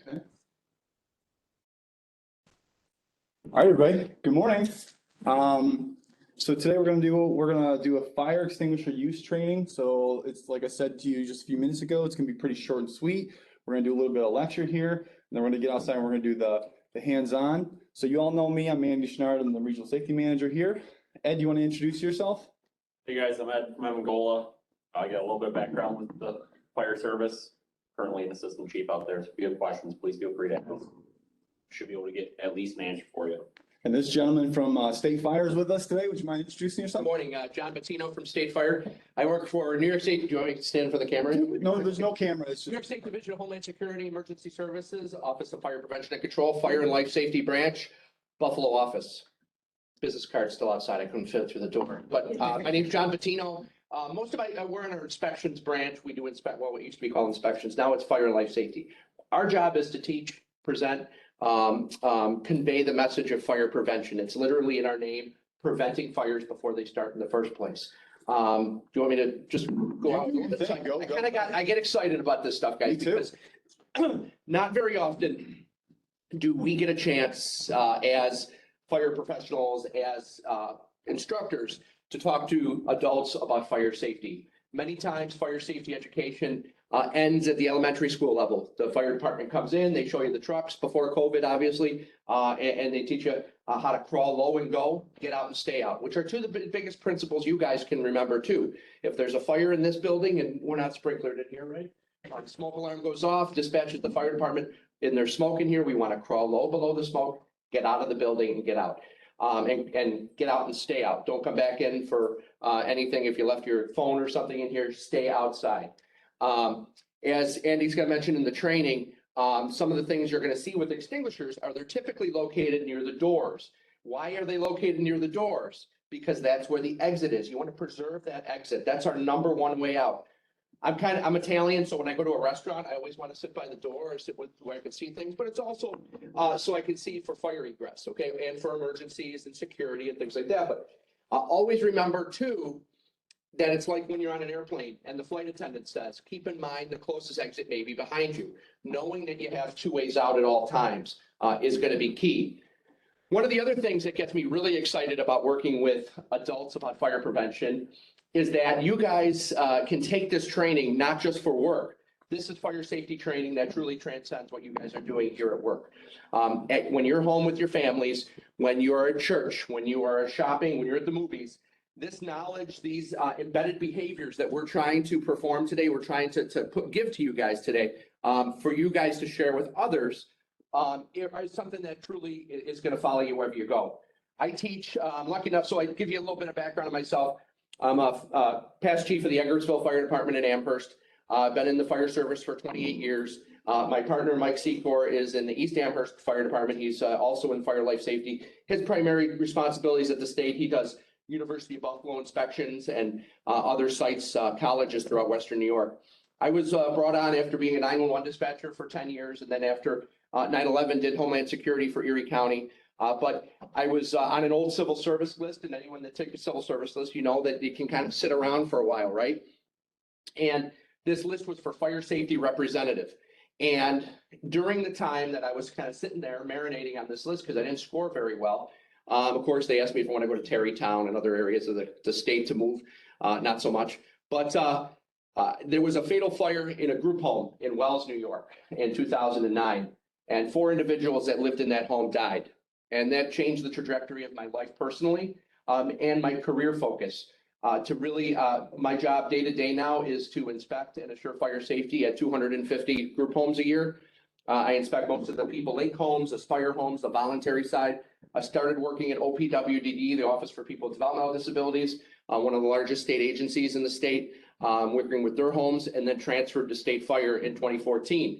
Okay. All right, everybody. Good morning. So today we're gonna do a fire extinguisher use training. So it's like I said to you just a few minutes ago, it's gonna be pretty short and sweet. We're gonna do a little bit of lecture here, and then we're gonna get outside and we're gonna do the hands-on. So you all know me. I'm Andy Schnard. I'm the regional safety manager here. Ed, you want to introduce yourself? Hey guys, I'm Ed from Angola. I got a little bit of background with the fire service. Currently an assistant chief out there. So if you have questions, please feel free to ask. Should be able to get at least an answer for you. And this gentleman from State Fire is with us today. Would you mind introducing yourself? Good morning, John Bettino from State Fire. I work for New York State. Do you want me to stand for the camera? No, there's no camera. It's New just York State Division of Homeland Security Emergency Services, Office of Fire Prevention and Control, Fire and Life Safety Branch, Buffalo office. Business card's still outside. I couldn't fit it through the door. But my name's John Bettino. We're in our inspections branch. We do inspect what used to be called inspections. Now it's fire and life safety. Our job is to teach, present, convey the message of fire prevention. It's literally in our name, preventing fires before they start in the first place. Do you want me to just go out? I get excited about this stuff, guys, because not very often do we get a chance as fire professionals, as instructors, to talk to adults about fire safety. Many times fire safety education ends at the elementary school level. The fire department comes in, they show you the trucks before COVID, obviously, and they teach you how to crawl low and go, get out and stay out, which are two of the biggest principles you guys can remember too. If there's a fire in this building, and we're not sprinklered in here, right? Smoke alarm goes off, dispatches the fire department, and there's smoke in here, we want to crawl low below the smoke, get out of the building and get out. And get out and stay out. Don't come back in for anything. If you left your phone or something in here, stay outside. As Andy's going to mention in the training, some of the things you're going to see with extinguishers are they're typically located near the doors. Why are they located near the doors? Because that's where the exit is. You want to preserve that exit. That's our number one way out. I'm Italian, so when I go to a restaurant, I always want to sit by the door or sit where I can see things, but it's also so I can see for fire egress, okay, and for emergencies and security and things like that. But always remember too, that it's like when you're on an airplane and the flight attendant says, keep in mind the closest exit may be behind you. Knowing that you have two ways out at all times is going to be key. One of the other things that gets me really excited about working with adults about fire prevention is that you guys can take this training not just for work. This is fire safety training that truly transcends what you guys are doing here at work. When you're home with your families, when you're at church, when you are shopping, when you're at the movies, this knowledge, these embedded behaviors that we're trying to perform today, we're trying to give to you guys today, for you guys to share with others, is something that truly is going to follow you wherever you go. I teach, I'm lucky enough, so I give you a little bit of background on myself. I'm a past chief of the Edgartsville Fire Department in Amherst. I've been in the fire service for 28 years. My partner, Mike Secor, is in the East Amherst Fire Department. He's also in fire life safety. His primary responsibilities at the state, he does University of Buffalo inspections and other sites, colleges throughout Western New York. I was brought on after being a 911 dispatcher for 10 years, and then after 9/11 did Homeland Security for Erie County. But I was on an old civil service list, and anyone that takes a civil service list, you know that you can kind of sit around for a while, right? And this list was for fire safety representative. And during the time that I was kind of sitting there marinating on this list, because I didn't score very well, of course, they asked me if I want to go to Terrytown and other areas of the state to move, not so much. But there was a fatal fire in a group home in Wells, New York in 2009, and 4 individuals that lived in that home died. And that changed the trajectory of my life personally, and my career focus. To really, my job day to day now is to inspect and assure fire safety at 250 group homes a year. I inspect most of the People Link homes, the Spire homes, the voluntary side. I started working at OPRHP, the Office for People with Developmental Disabilities, one of the largest state agencies in the state, working with their homes, and then transferred to State Fire in 2014.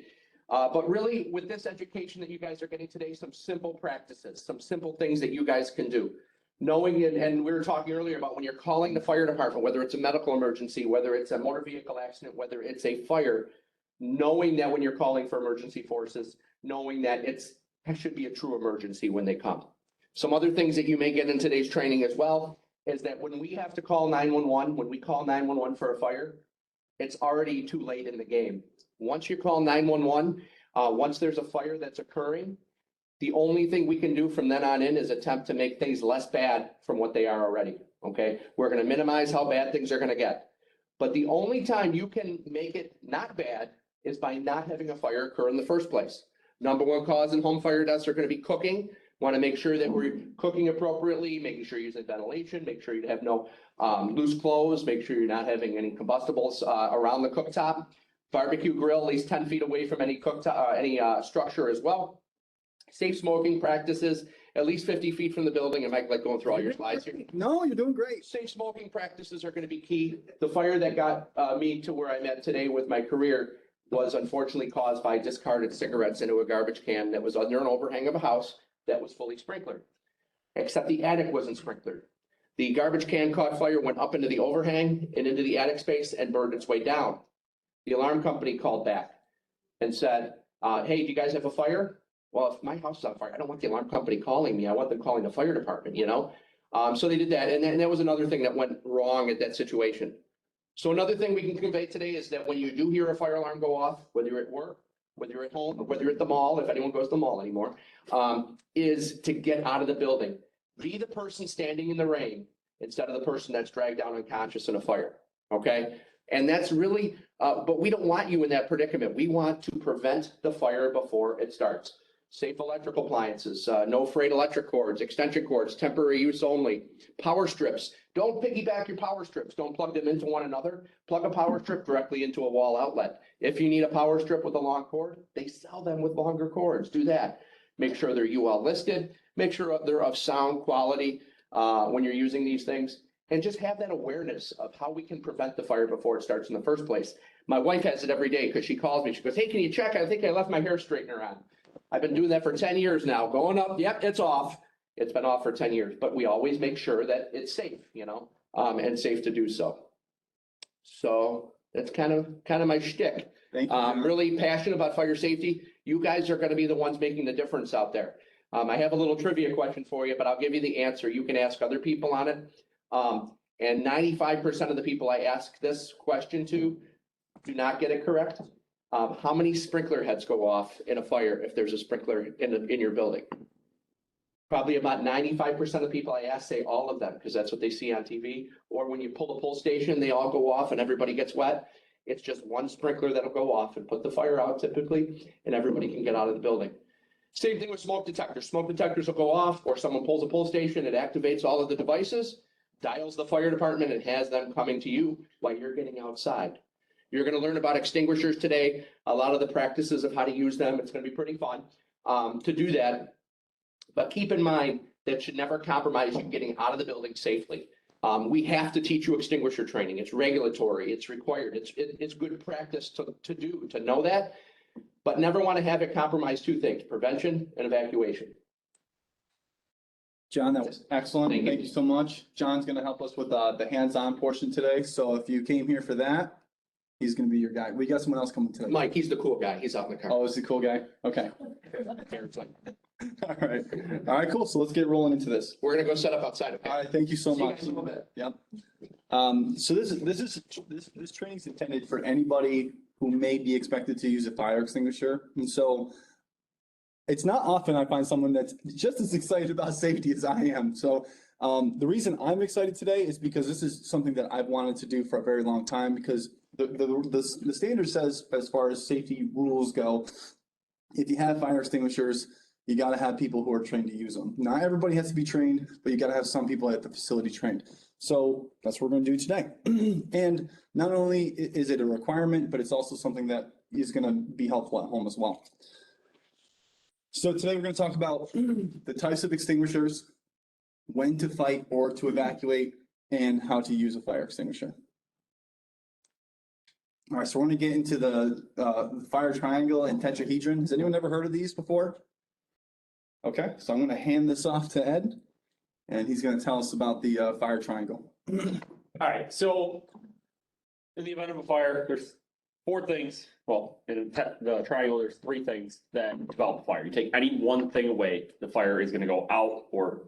But really, with this education that you guys are getting today, some simple practices, some simple things that you guys can do. Knowing, and we were talking earlier about when you're calling the fire department, whether it's a medical emergency, whether it's a motor vehicle accident, whether it's a fire, knowing that when you're calling for emergency forces, knowing that it should be a true emergency when they come. Some other things that you may get in today's training as well is that when we have to call 911, when we call 911 for a fire, it's already too late in the game. Once you call 911, Once there's a fire that's occurring, the only thing we can do from then on in is attempt to make things less bad from what they are already, okay? We're gonna minimize how bad things are gonna get. But the only time you can make it not bad is by not having a fire occur in the first place. Number one cause in home fire deaths are gonna be cooking. Want to make sure that we're cooking appropriately, making sure you're using ventilation, make sure you have no loose clothes, make sure you're not having any combustibles around the cooktop. Barbecue grill at least 10 feet away from any cooktop, any structure as well. Safe smoking practices, at least 50 feet from the building. And Mike, like going through all your slides here. No, you're doing great. Safe smoking practices are going to be key. The fire that got me to where I'm at today with my career was unfortunately caused by discarded cigarettes into a garbage can that was under an overhang of a house that was fully sprinklered, except the attic wasn't sprinklered. The garbage can caught fire, went up into the overhang and into the attic space and burned its way down. The alarm company called back and said, hey, do you guys have a fire? Well, if my house is on fire, I don't want the alarm company calling me. I want them calling the fire department, you know? So they did that. And that was another thing that went wrong at that situation. So another thing we can convey today is that when you do hear a fire alarm go off, whether you're at work, whether you're at home, or whether you're at the mall, if anyone goes to the mall anymore, is to get out of the building. Be the person standing in the rain instead of the person that's dragged down unconscious in a fire, okay? And that's really, but we don't want you in that predicament. We want to prevent the fire before it starts. Safe electrical appliances, no frayed electric cords, extension cords, temporary use only, power strips. Don't piggyback your power strips. Don't plug them into one another. Plug a power strip directly into a wall outlet. If you need a power strip with a long cord, they sell them with longer cords. Do that. Make sure they're UL listed. Make sure they're of sound quality when you're using these things. And just have that awareness of how we can prevent the fire before it starts in the first place. My wife has it every day because she calls me. She goes, hey, can you check? I think I left my hair straightener on. I've been doing that for 10 years now. Going up, yep, it's off. It's been off for 10 years, but we always make sure that it's safe, you know, and safe to do so. So that's kind of my shtick. Thank you. I'm really passionate about fire safety. You guys are going to be the ones making the difference out there. I have a little trivia question for you, but I'll give you the answer. You can ask other people on it. And 95% of the people I ask this question to do not get it correct. How many sprinkler heads go off in a fire if there's a sprinkler in your building? Probably about 95% of people I ask say all of them, because that's what they see on TV. Or when you pull the pull station, they all go off and everybody gets wet. It's just one sprinkler that'll go off and put the fire out typically, and everybody can get out of the building. Same thing with smoke detectors. Smoke detectors will go off, or someone pulls a pull station, it activates all of the devices, dials the fire department, and has them coming to you while you're getting outside. You're going to learn about extinguishers today, a lot of the practices of how to use them. It's going to be pretty fun to do that. But keep in mind that should never compromise you getting out of the building safely. We have to teach you extinguisher training. It's regulatory, it's required. It's good practice to know that, but never want to have it compromise two things: prevention and evacuation. John, that was excellent. Thank you so much. John's going to help us with the hands-on portion today. So if you came here for that, he's going to be your guy. We got someone else coming today. Mike, he's the cool guy. He's out in the car. Oh, is he the cool guy? Okay. All right. All right, cool. So let's get rolling into this. We're going to go set up outside. Okay? All right. Thank you so See you much. guys in a little bit. Yep. So this training is intended for anybody who may be expected to use a fire extinguisher. And so it's not often I find someone that's just as excited about safety as I am. So the reason I'm excited today is because this is something that I've wanted to do for a very long time, because the standard says, as far as safety rules go, if you have fire extinguishers, you got to have people who are trained to use them. Not everybody has to be trained, but you got to have some people at the facility trained. So that's what we're going to do today. And not only is it a requirement, but it's also something that is going to be helpful at home as well. So today we're going to talk about the types of extinguishers, when to fight or to evacuate, and how to use a fire extinguisher. All right, so we're going to get into the fire triangle and tetrahedron. Has anyone ever heard of these before? Okay, so I'm going to hand this off to Ed, and he's going to tell us about the fire triangle. All right, so in the event of a fire, there's four things. Well, in the triangle, there's three things that develop a fire. You take any one thing away, the fire is going to go out, or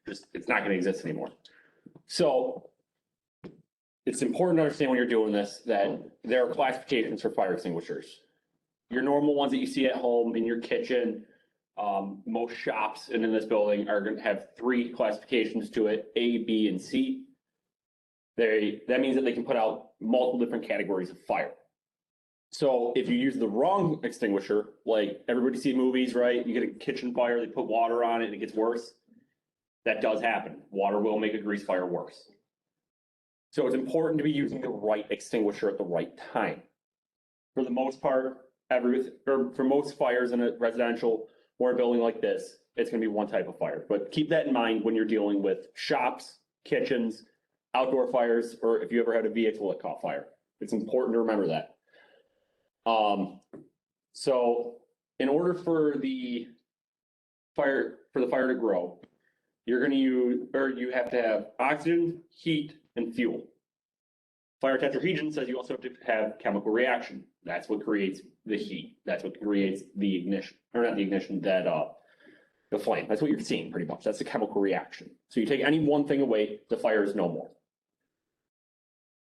just it's not going to exist anymore. So it's important to understand when you're doing this that there are classifications for fire extinguishers. your normal ones that you see at home, in your kitchen, most shops and in this building are gonna have three classifications to it, A, B, and C. That means that they can put out multiple different categories of fire. So if you use the wrong extinguisher, like everybody see movies, right? You get a kitchen fire, they put water on it and it gets worse. That does happen. Water will make a grease fire worse. So it's important to be using the right extinguisher at the right time. For the most part, for most fires in a residential or a building like this, it's gonna be one type of fire. But keep that in mind when you're dealing with shops, kitchens, outdoor fires, or if you ever had a vehicle that caught fire. It's important to remember that. So in order for the fire to grow, you're gonna use, or you have to have oxygen, heat, and fuel. Fire tetrahedron says you also have to have chemical reaction. That's what creates the heat. That's what creates the ignition, or not the ignition, the flame. That's what you're seeing pretty much. That's the chemical reaction. So you take any one thing away, the fire is no more.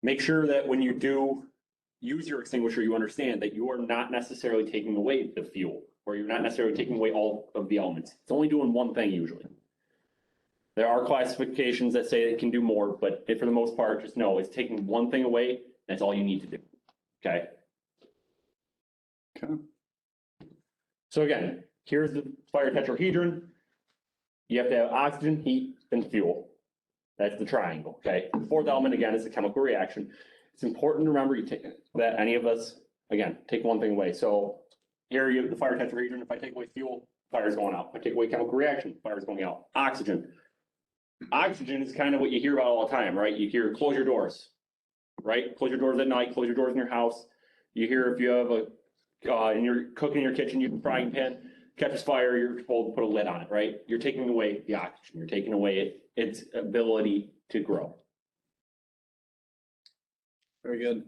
Make sure that when you do use your extinguisher, you understand that you are not necessarily taking away the fuel, or you're not necessarily taking away all of the elements. It's only doing one thing usually. There are classifications that say it can do more, but for the most part, just know it's taking one thing away. That's all you need to do. Okay. Okay. So again, here's the fire tetrahedron. You have to have oxygen, heat, and fuel. That's the triangle. Okay. The fourth element again is the chemical reaction. It's important to remember that any of us, again, take one thing away. So here you have the fire tetrahedron. If I take away fuel, fire is going out. If I take away chemical reaction, fire is going out. Oxygen. Oxygen is kind of what you hear about all the time, right? You hear close your doors, right? Close your doors at night, close your doors in your house. You hear if you have and you're cooking in your kitchen, you have a frying pan, catches fire, you're told to put a lid on it, right? You're taking away the oxygen. You're taking away its ability to grow. Very good.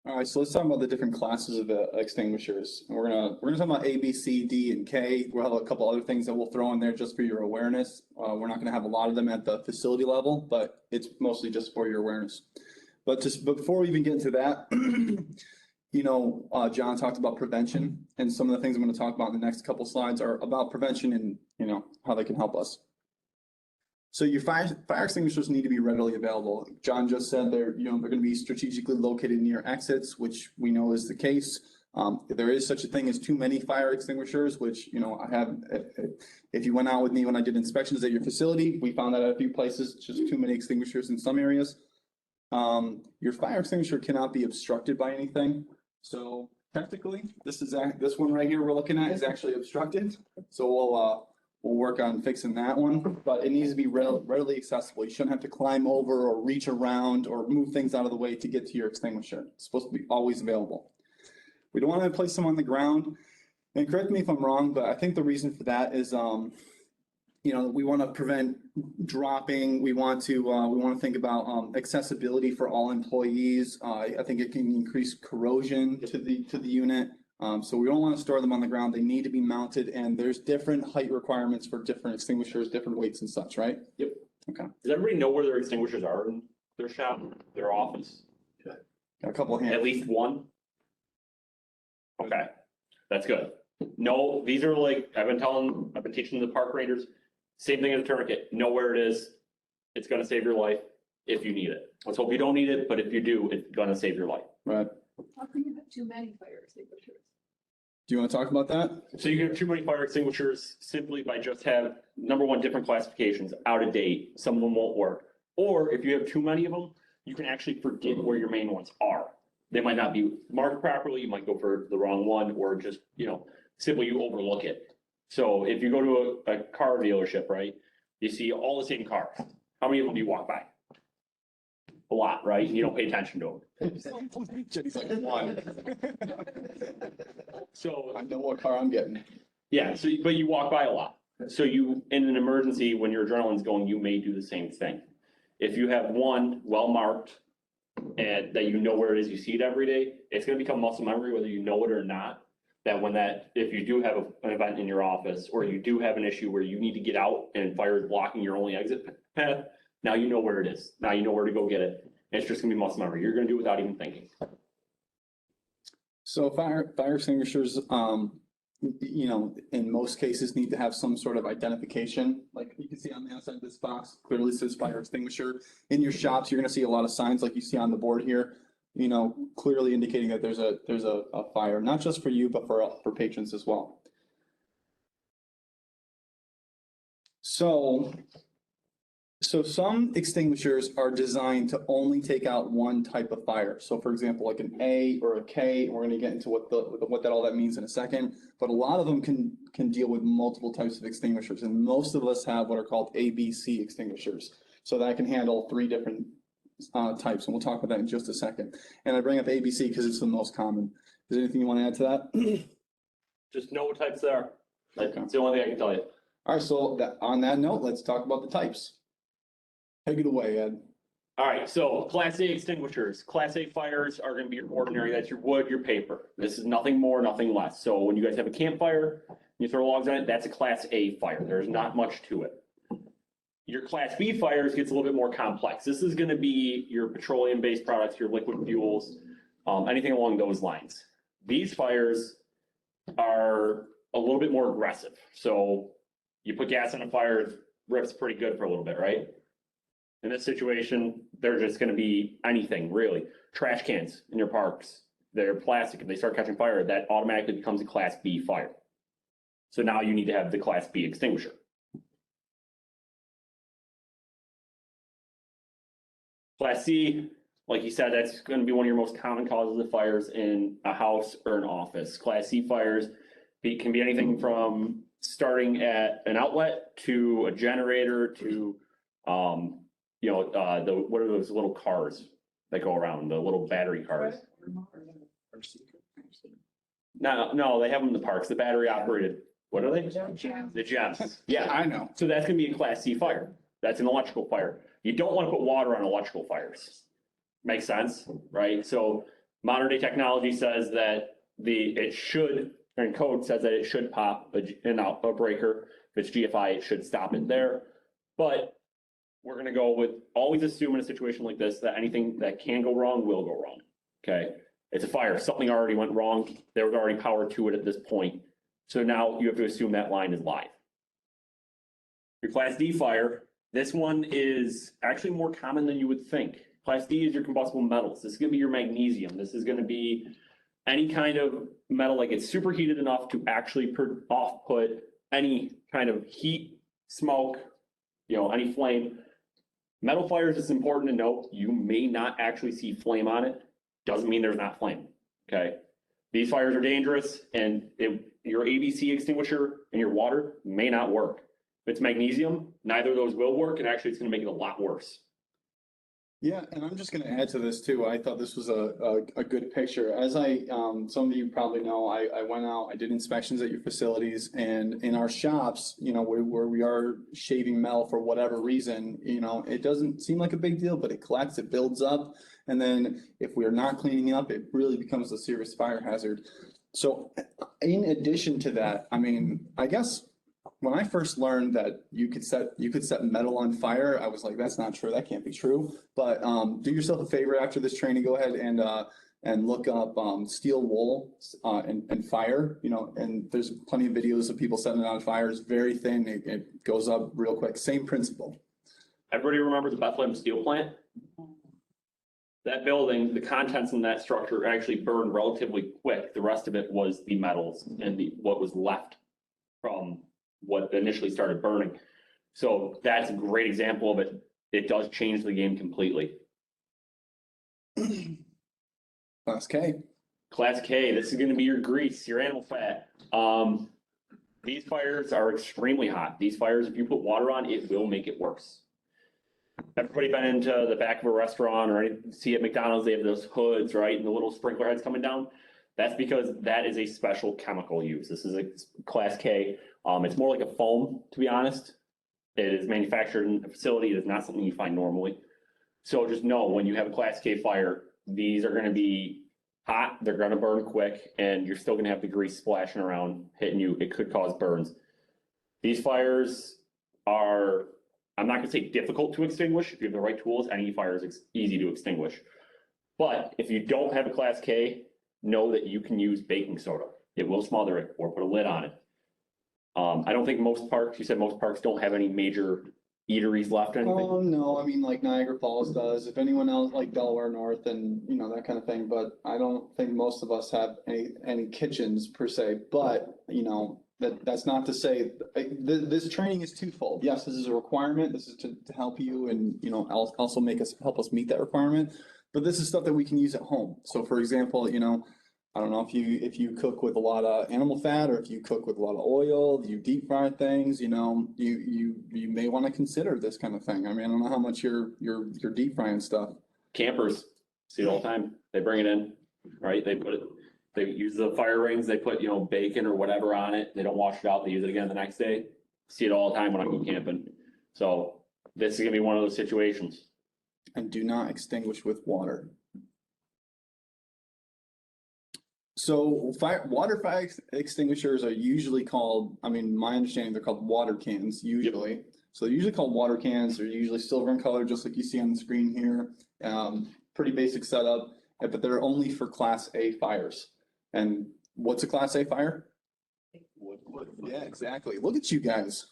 All right, so let's talk about the different classes of extinguishers. And we're gonna talk about A, B, C, D, and K. We'll have a couple other things that we'll throw in there just for your awareness. We're not gonna have a lot of them at the facility level, but it's mostly just for your awareness. But before we even get into that, John talked about prevention, and some of the things I'm gonna talk about in the next couple slides are about prevention and, how they can help us. So your fire extinguishers need to be readily available. John just said they're going to be strategically located near exits, which we know is the case. There is such a thing as too many fire extinguishers, which, I have, if you went out with me when I did inspections at your facility, we found that at a few places, just too many extinguishers in some areas. Your fire extinguisher cannot be obstructed by anything. So technically, this one right here we're looking at is actually obstructed. So we'll work on fixing that one, but it needs to be readily accessible. You shouldn't have to climb over or reach around or move things out of the way to get to your extinguisher. It's supposed to be always available. We don't want to place them on the ground. And correct me if I'm wrong, but I think the reason for that is, we want to prevent dropping. We want to think about accessibility for all employees. I think it can increase corrosion to the unit. So we don't want to store them on the ground. They need to be mounted, and there's different height requirements for different extinguishers, different weights and such, right? Yep. Okay. Does everybody know where their extinguishers are in their shop, their office? Got a couple of hands. At least one? Okay, that's good. No, these are like, I've been teaching the park rangers, same thing as a tourniquet. Know where it is. It's gonna save your life if you need it. Let's hope you don't need it, but if you do, it's gonna save your life. Right. How can you have too many fire extinguishers? Do you want to talk about that? So you can have too many fire extinguishers simply by just have, number one, different classifications, out of date, some of them won't work. Or if you have too many of them, you can actually forget where your main ones are. They might not be marked properly, you might go for the wrong one, or just, simply you overlook it. So if you go to a car dealership, right, you see all the same cars. How many of them do you walk by? A lot, right? You don't pay attention to them. Jenny's like, one. So I know what car I'm getting. yeah, but you walk by a lot. So in an emergency, when your adrenaline's going, you may do the same thing. If you have one well-marked and that you know where it is, you see it every day, it's gonna become muscle memory, whether you know it or not, if you do have an event in your office, or you do have an issue where you need to get out and fire is blocking your only exit path, now you know where it is. Now you know where to go get it. And it's just gonna be muscle memory. You're gonna do it without even thinking. So fire extinguishers, you know, in most cases need to have some sort of identification. Like you can see on the outside of this box, clearly says fire extinguisher. In your shops, you're gonna see a lot of signs like you see on the board here, you know, clearly indicating that there's a fire, not just for you, but for patrons as well. So some extinguishers are designed to only take out one type of fire. So for example, like an A or a K, and we're gonna get into what all that means in a second. But a lot of them can deal with multiple types of extinguishers, and most of us have what are called ABC extinguishers. So that can handle 3 different types, and we'll talk about that in just a second. And I bring up ABC because it's the most common. Is there anything you want to add to that? Just know what types there are. Okay. That's the only thing I can tell you. All right, so on that note, let's talk about the types. Take it away, Ed. All right, so Class A extinguishers. Class A fires are gonna be your ordinary, that's your wood, your paper. This is nothing more, nothing less. So when you guys have a campfire, you throw logs on it, that's a Class A fire. There's not much to it. Your Class B fires gets a little bit more complex. This is gonna be your petroleum-based products, your liquid fuels, anything along those lines. These fires are a little bit more aggressive. So you put gas on a fire, it rips pretty good for a little bit, right? In this situation, they're just gonna be anything, really. Trash cans in your parks, they're plastic. If they start catching fire, that automatically becomes a Class B fire. So now you need to have the Class B extinguisher. Class C, like you said, that's gonna be one of your most common causes of fires in a house or an office. Class C fires can be anything from starting at an outlet to a generator to, what are those little cars that go around, the little battery cars? No, they have them in the parks, the battery operated, what are they? The gems. Yeah, I know. so that's gonna be a Class C fire. That's an electrical fire. You don't want to put water on electrical fires. Makes sense, right? So modern day technology says that and code says that it should pop a breaker. If it's GFI, it should stop it there. But we're gonna go with always assume in a situation like this that anything that can go wrong will go wrong. Okay, it's a fire. Something already went wrong. There was already power to it at this point. So now you have to assume that line is live. Your Class D fire. This one is actually more common than you would think. Class D is your combustible metals. This is gonna be your magnesium. This is gonna be any kind of metal that gets superheated enough to actually off-put any kind of heat, smoke, any flame. Metal fires, it's important to note, you may not actually see flame on it. Doesn't mean there's not flame, okay? These fires are dangerous, and your ABC extinguisher and your water may not work. If it's magnesium, neither of those will work, and actually it's gonna make it a lot worse. Yeah, and I'm just gonna add to this too. I thought this was a good picture. As some of you probably know, I went out, I did inspections at your facilities, and in our shops, where we are shaving metal for whatever reason, it doesn't seem like a big deal, but it collects, it builds up. And then if we are not cleaning up, it really becomes a serious fire hazard. So in addition to that, I guess when I first learned that you could set metal on fire, I was like, that's not true. That can't be true. But do yourself a favor after this training, go ahead and look up steel wool and fire, and there's plenty of videos of people setting it on fire. It's very thin. It goes up real quick. Same principle. Everybody remember the Bethlehem steel plant? That building, the contents in that structure actually burned relatively quick. The rest of it was the metals and what was left from what initially started burning. So that's a great example of it. It does change the game completely. Class K. Class K, this is going to be your grease, your animal fat. These fires are extremely hot. These fires, if you put water on, it will make it worse. Everybody been into the back of a restaurant or see at McDonald's, they have those hoods, right? And the little sprinkler heads coming down. That's because that is a special chemical use. This is a Class K. It's more like a foam, to be honest. It is manufactured in a facility. It is not something you find normally. So just know when you have a Class K fire, these are going to be hot. They're going to burn quick, and you're still going to have the grease splashing around, hitting you. It could cause burns. These fires are, I'm not going to say difficult to extinguish. If you have the right tools, any fire is easy to extinguish. But if you don't have a Class K, know that you can use baking soda. It will smother it or put a lid on it. I don't think most parks, you said most parks don't have any major eateries left or anything. Oh, no, I mean, like Niagara Falls does, if anyone else, like Delaware North and, you know, that kind of thing, but I don't think most of us have any kitchens per se, but, you know, that's not to say, this training is twofold. Yes, this is a requirement, this is to help you and, you know, also help us meet that requirement, but this is stuff that we can use at home. So for example, you know, I don't know if you cook with a lot of animal fat or if you cook with a lot of oil, you deep fry things, you know, you may want to consider this kind of thing. I mean, I don't know how much you're deep frying stuff. Campers, see it all the time. They bring it in, right? They use the fire rings, they put, you know, bacon or whatever on it. They don't wash it out. They use it again the next day. See it all the time when I go camping. So this is gonna be one of those situations. And do not extinguish with water. So water fire extinguishers are usually called, I mean, my understanding, they're called water cans usually. So they're usually called water cans. They're usually silver in color, just like you see on the screen here. Pretty basic setup, but they're only for Class A fires. And what's a Class A fire? Yeah, exactly. Look at you guys.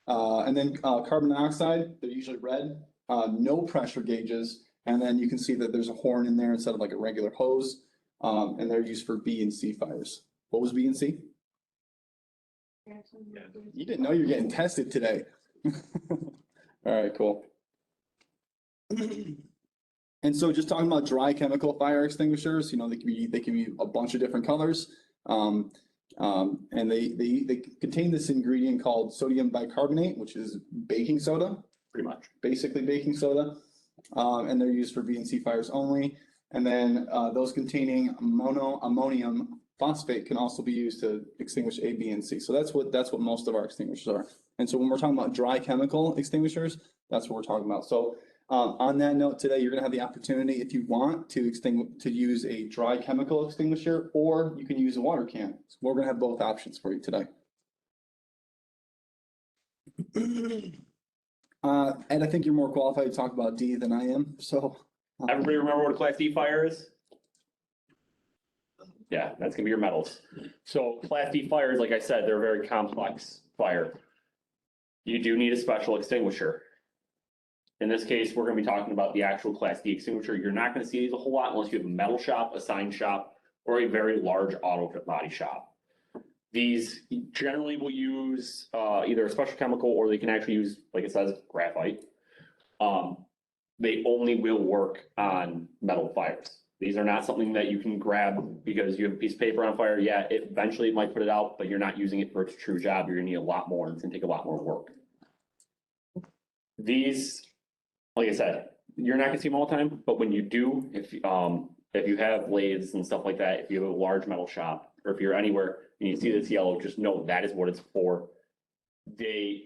And then carbon dioxide, they're usually red, no pressure gauges. And then you can see that there's a horn in there instead of like a regular hose. And they're used for B and C fires. What was B and C? You didn't know you're getting tested today. All right, cool. And so just talking about dry chemical fire extinguishers, you know, they can be a bunch of different colors. And they contain this ingredient called sodium bicarbonate, which is baking soda, Pretty much. basically baking soda. And they're used for B and C fires only. And then those containing ammonium phosphate can also be used to extinguish A, B, and C. So that's what most of our extinguishers are. And so when we're talking about dry chemical extinguishers, that's what we're talking about. So on that note today, you're gonna have the opportunity, if you want, to use a dry chemical extinguisher, or you can use a water can. So we're gonna have both options for you today. Ed, I think you're more qualified to talk about D than I am, so. Everybody remember what a Class D fire is? Yeah, that's gonna be your metals. So Class D fires, like I said, they're a very complex fire. You do need a special extinguisher. In this case, we're gonna be talking about the actual Class D extinguisher. You're not gonna see these a whole lot unless you have a metal shop, a sign shop, or a very large auto body shop. These generally will use either a special chemical, or they can actually use, like it says, graphite. They only will work on metal fires. These are not something that you can grab because you have a piece of paper on fire. Yeah, eventually it might put it out, but you're not using it for its true job. You're gonna need a lot more, and it's gonna take a lot more work. These, like I said, you're not gonna see them all the time, but when you do, if you have lathes and stuff like that, if you have a large metal shop, or if you're anywhere and you see this yellow, just know that is what it's for.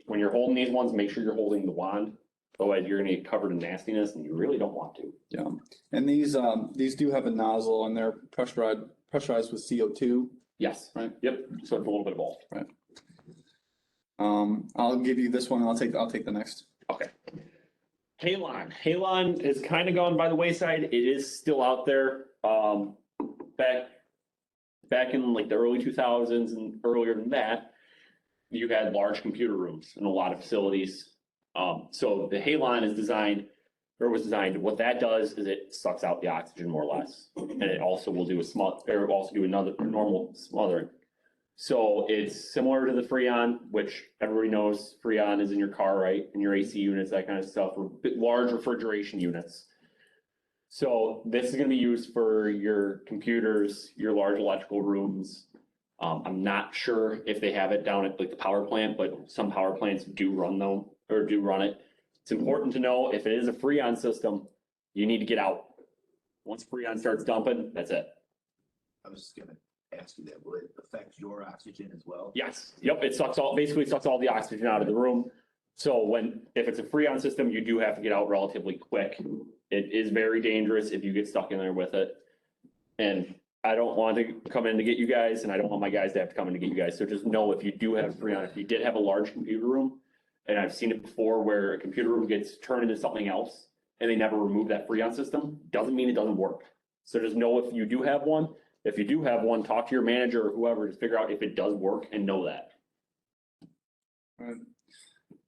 When you're holding these ones, make sure you're holding the wand. Otherwise, you're gonna get covered in nastiness, and you really don't want to. Yeah, and these do have a nozzle, and they're pressurized with CO2. Yes. Right. Yep. So it's a little bit of both. Right. I'll give you this one. I'll take the next. Okay. Halon. Halon is kind of gone by the wayside. It is still out there. Back in like the early 2000s and earlier than that, you had large computer rooms in a lot of facilities. So the Halon was designed, what that does is it sucks out the oxygen more or less. And it also will do another normal smothering. So it's similar to the Freon, which everybody knows Freon is in your car, right? In your AC units, that kind of stuff, or large refrigeration units. So this is going to be used for your computers, your large electrical rooms. I'm not sure if they have it down at like the power plant, but some power plants do run them or do run it. It's important to know if it is a Freon system, you need to get out. Once Freon starts dumping, that's it. I was just gonna ask you that, will it affect your oxygen as well? Yes, yep, basically sucks all the oxygen out of the room. So if it's a Freon system, you do have to get out relatively quick. It is very dangerous if you get stuck in there with it. And I don't want to come in to get you guys, and I don't want my guys to have to come in to get you guys. So just know if you do have Freon, if you did have a large computer room, and I've seen it before where a computer room gets turned into something else and they never remove that Freon system, doesn't mean it doesn't work. So just know if you do have one, If you do have one, talk to your manager or whoever to figure out if it does work and know that. Right.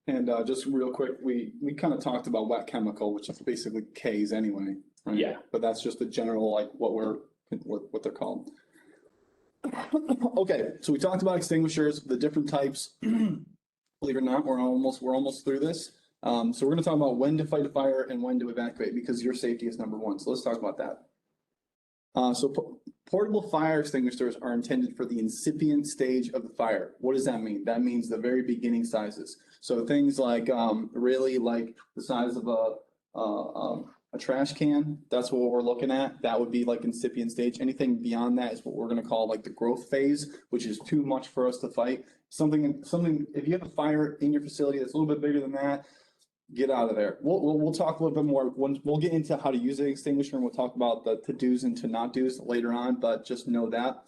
And just real quick, we kind of talked about wet chemical, which is basically Ks anyway, right? Yeah. But that's just the general, like what they're called. Okay, so we talked about extinguishers, the different types. Believe it or not, we're almost through this. So we're gonna talk about when to fight a fire and when to evacuate, because your safety is number one. So let's talk about that. Portable fire extinguishers are intended for the incipient stage of the fire. What does that mean? That means the very beginning sizes. So things like, really like the size of a trash can, that's what we're looking at. That would be like incipient stage. Anything beyond that is what we're gonna call like the growth phase, which is too much for us to fight. Something, if you have a fire in your facility that's a little bit bigger than that, get out of there. We'll talk a little bit more when we'll get into how to use an extinguisher, and we'll talk about the to do's and to not do's later on, but just know that.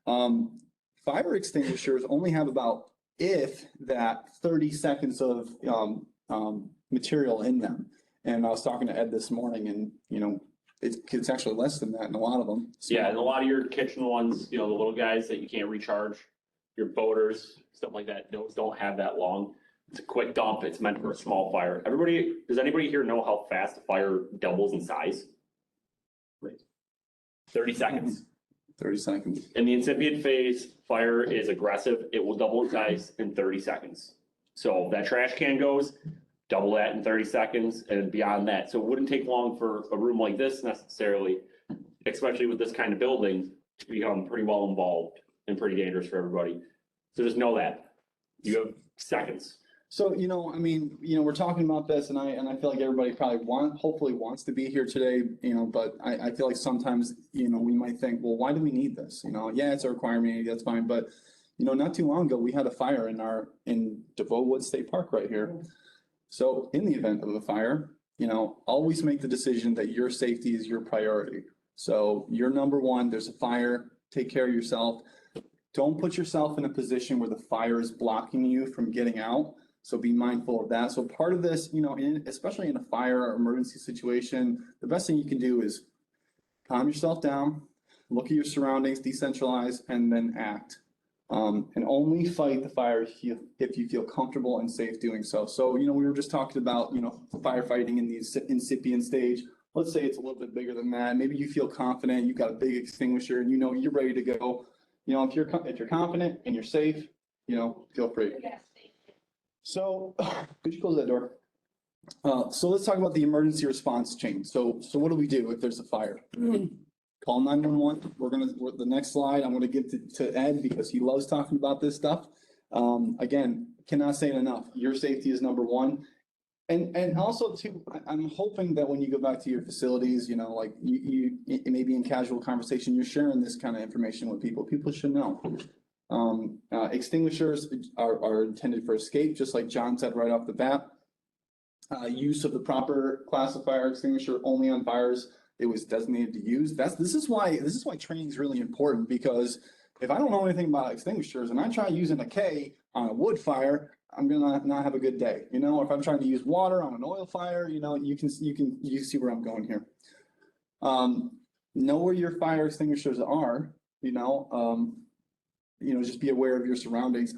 Fire extinguishers only have about, if that, 30 seconds of material in them. And I was talking to Ed this morning, and it's actually less than that in a lot of them. Yeah, and a lot of your kitchen ones, the little guys that you can't recharge, your boaters, stuff like that, those don't have that long. It's a quick dump. It's meant for a small fire. Does anybody here know how fast a fire doubles in size? 30 seconds. 30 seconds. In the incipient phase, fire is aggressive. It will double in size in 30 seconds. So if that trash can goes, double that in 30 seconds and beyond that. So it wouldn't take long for a room like this necessarily, especially with this kind of building, to become pretty well involved and pretty dangerous for everybody. So just know that. You have seconds. So, we're talking about this, and I feel like everybody probably hopefully wants to be here today, but I feel like sometimes, we might think, well, why do we need this? Yeah, it's a requirement, that's fine, but, not too long ago, we had a fire in DeVoe Woods State Park right here. So in the event of a fire, always make the decision that your safety is your priority. So you're number one, there's a fire, take care of yourself. Don't put yourself in a position where the fire is blocking you from getting out. So be mindful of that. So part of this, especially in a fire or emergency situation, the best thing you can do is calm yourself down, look at your surroundings, decentralize, and then act. And only fight the fire if you feel comfortable and safe doing so. So, we were just talking about, firefighting in the incipient stage. Let's say it's a little bit bigger than that. Maybe you feel confident, you've got a big extinguisher, and you're ready to go. If you're confident and you're safe, feel free. So, could you close that door? So let's talk about the emergency response chain. So what do we do if there's a fire? Call 911. The next slide, I'm gonna give to Ed because he loves talking about this stuff. Again, cannot say it enough. Your safety is number one. And also too, I'm hoping that when you go back to your facilities, like you maybe in casual conversation, you're sharing this kind of information with people. People should know. Extinguishers are intended for escape, just like John said right off the bat. Use of the proper class of fire extinguisher only on fires it was designated to use. This is why training is really important, because if I don't know anything about extinguishers and I try using a K on a wood fire, I'm gonna not have a good day. If I'm trying to use water on an oil fire, you see where I'm going here. Know where your fire extinguishers are. Just be aware of your surroundings.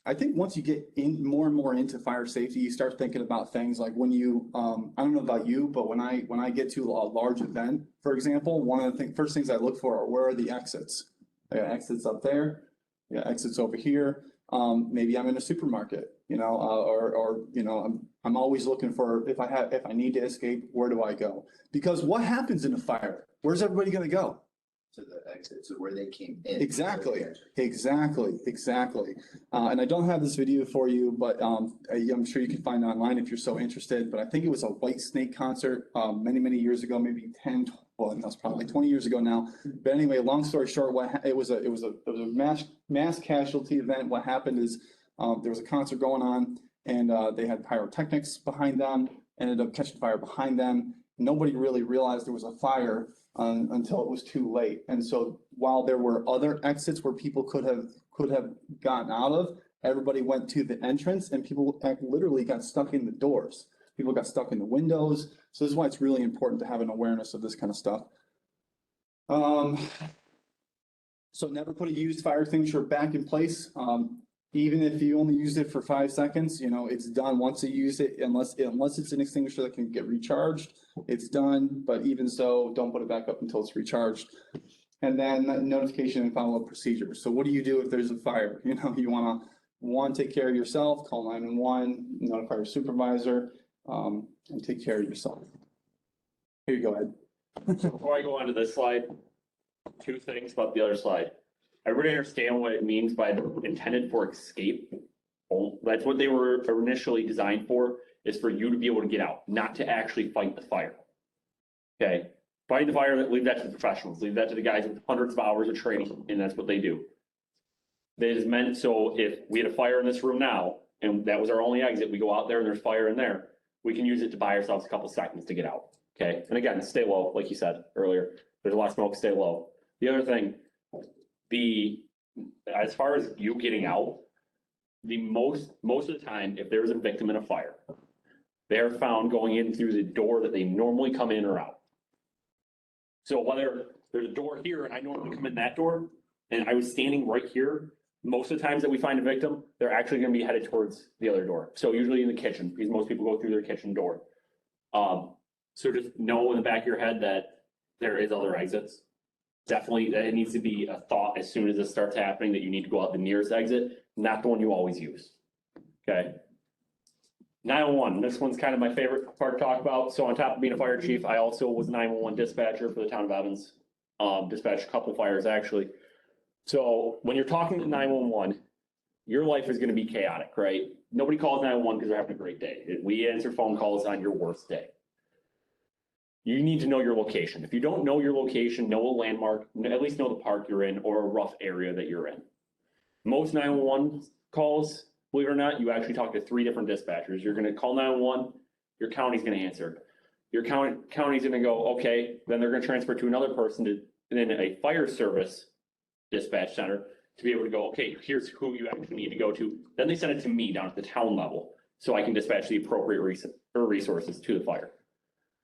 I think once you get in more and more into fire safety, you start thinking about things like when you, I don't know about you, but when I get to a large event, for example, one of the first things I look for are, where are the exits? I got exits up there, exits over here. Maybe I'm in a supermarket, I'm always looking for, if I need to escape, where do I go? Because what happens in a fire? Where's everybody gonna go? To the exit, so where they came in. Exactly. And I don't have this video for you, but I'm sure you can find it online if you're so interested. But I think it was a White Snake concert many years ago, maybe 10, well, that's probably 20 years ago now. But anyway, long story short, it was a mass casualty event. What happened is there was a concert going on, and they had pyrotechnics behind them, ended up catching fire behind them. Nobody really realized there was a fire until it was too late. And so while there were other exits where people could have gotten out of, everybody went to the entrance, and people literally got stuck in the doors. People got stuck in the windows. So this is why it's really important to have an awareness of this kind of stuff. So never put a used fire extinguisher back in place. Even if you only used it for 5 seconds, you know, it's done once you use it, unless it's an extinguisher that can get recharged, it's done. But even so, don't put it back up until it's recharged. And then notification and follow-up procedures. So what do you do if there's a fire? You know, you wanna, one, take care of yourself, call 911, notify your supervisor, and take care of yourself. Here you go, Ed. So before I go on to this slide, two things about the other slide. Everybody understand what it means by intended for escape? Oh, that's what they were initially designed for, is for you to be able to get out, not to actually fight the fire. Okay, fight the fire, leave that to the professionals, leave that to the guys with hundreds of hours of training, and that's what they do. That is meant, so if we had a fire in this room now, and that was our only exit, we go out there and there's fire in there, we can use it to buy ourselves a couple seconds to get out. Okay, and again, stay low, like you said earlier, there's a lot of smoke, stay low. The other thing, as far as you getting out, most of the time, if there's a victim in a fire, they're found going in through the door that they normally come in or out. So whether there's a door here and I normally come in that door, and I was standing right here, most of the times that we find a victim, they're actually gonna be headed towards the other door. So usually in the kitchen, because most people go through their kitchen door. So just know in the back of your head that there is other exits. Definitely, that it needs to be a thought as soon as this starts happening that you need to go out the nearest exit, not the one you always use. Okay. 911, this one's kind of my favorite part to talk about. So on top of being a fire chief, I also was a 911 dispatcher for the town of Evans. Dispatched a couple fires actually. So when you're talking to 911, your life is gonna be chaotic, right? Nobody calls 911 because they're having a great day. We answer phone calls on your worst day. You need to know your location. If you don't know your location, know a landmark, at least know the park you're in or a rough area that you're in. Most 911 calls, believe it or not, you actually talk to 3 different dispatchers. You're gonna call 911, your county's gonna answer. Your county's gonna go, okay, then they're gonna transfer to another person and then a fire service dispatch center to be able to go, okay, here's who you actually need to go to. Then they send it to me down at the town level so I can dispatch the appropriate resources to the fire.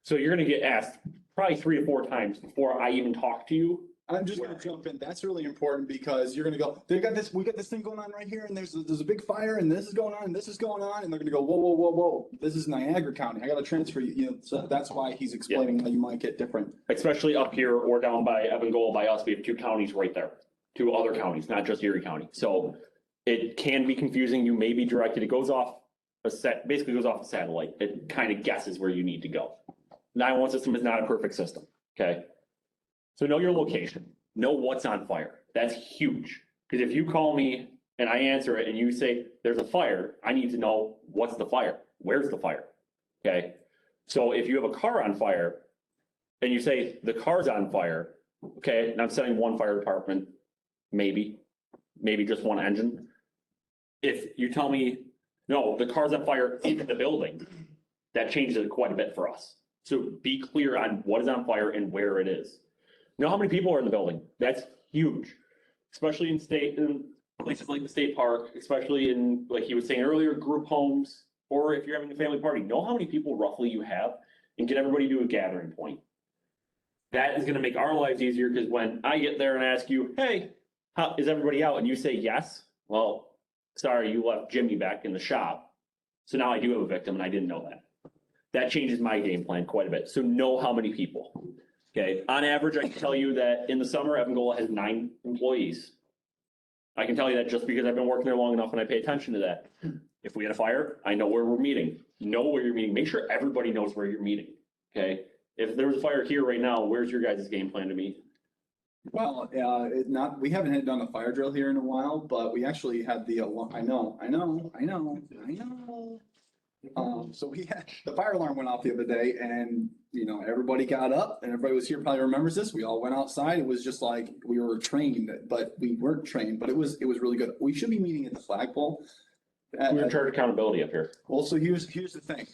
So you're gonna get asked probably 3 to 4 times before I even talk to you. I'm just gonna jump in. That's really important because you're gonna go, we got this thing going on right here and there's a big fire and this is going on and this is going on. And they're gonna go, whoa, whoa, whoa, whoa. This is Niagara County. I gotta transfer you, you know, so that's why he's explaining how you might get different. Especially up here or down by Evangola by us, we have 2 counties right there, 2 other counties, not just Erie County. So it can be confusing. You may be directed, it goes off basically goes off a satellite. It kind of guesses where you need to go. 911 system is not a perfect system, okay? So know your location, know what's on fire. That's huge. Because if you call me and I answer it and you say, there's a fire, I need to know what's the fire, where's the fire, okay? So if you have a car on fire and you say the car's on fire, okay, and I'm sending 1 fire department, maybe just 1 engine. If you tell me, no, the car's on fire in the building, that changes it quite a bit for us. So be clear on what is on fire and where it is. Know how many people are in the building. That's huge, especially in places like the state park, especially in, like he was saying earlier, group homes, or if you're having a family party, know how many people roughly you have and get everybody to a gathering point. That is gonna make our lives easier because when I get there and ask you, hey, how is everybody out? And you say yes, well, sorry, you left Jimmy back in the shop. So now I do have a victim and I didn't know that. That changes my game plan quite a bit. So know how many people. Okay, on average, I can tell you that in the summer, Evangola has 9 employees. I can tell you that just because I've been working there long enough and I pay attention to that. If we had a fire, I know where we're meeting. Know where you're meeting. Make sure everybody knows where you're meeting. Okay, if there was a fire here right now, where's your guys' game plan to meet? Well, we haven't done a fire drill here in a while, but we actually had the, I know. So we had, the fire alarm went off the other day and, you know, everybody got up and everybody was here, probably remembers this. We all went outside. It was just like, we were trained, but we weren't trained, but it was really good. We should be meeting at the flagpole. We're in charge of accountability up here. Well, so here's the thing.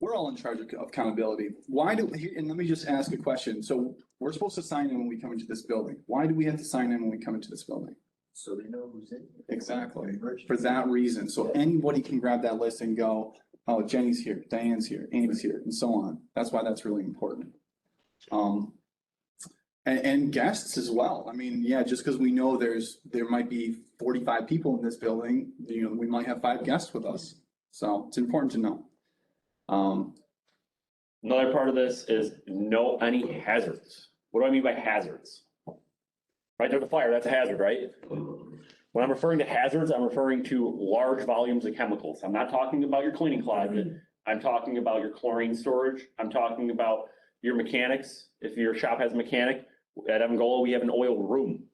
We're all in charge of accountability. Why do, and let me just ask a question. So we're supposed to sign in when we come into this building. Why do we have to sign in when we come into this building? So they know who's in. Exactly, for that reason. So anybody can grab that list and go, oh, Jenny's here, Diane's here, Amy's here, and so on. That's why that's really important. And guests as well. I mean, yeah, just because we know there might be 45 people in this building, we might have 5 guests with us. So it's important to know. Another part of this is know any hazards. What do I mean by hazards? Right, there's a fire, that's a hazard, right? When I'm referring to hazards, I'm referring to large volumes of chemicals. I'm not talking about your cleaning closet. I'm talking about your chlorine storage. I'm talking about your mechanics. If your shop has a mechanic, at Evangola, we have an oil room.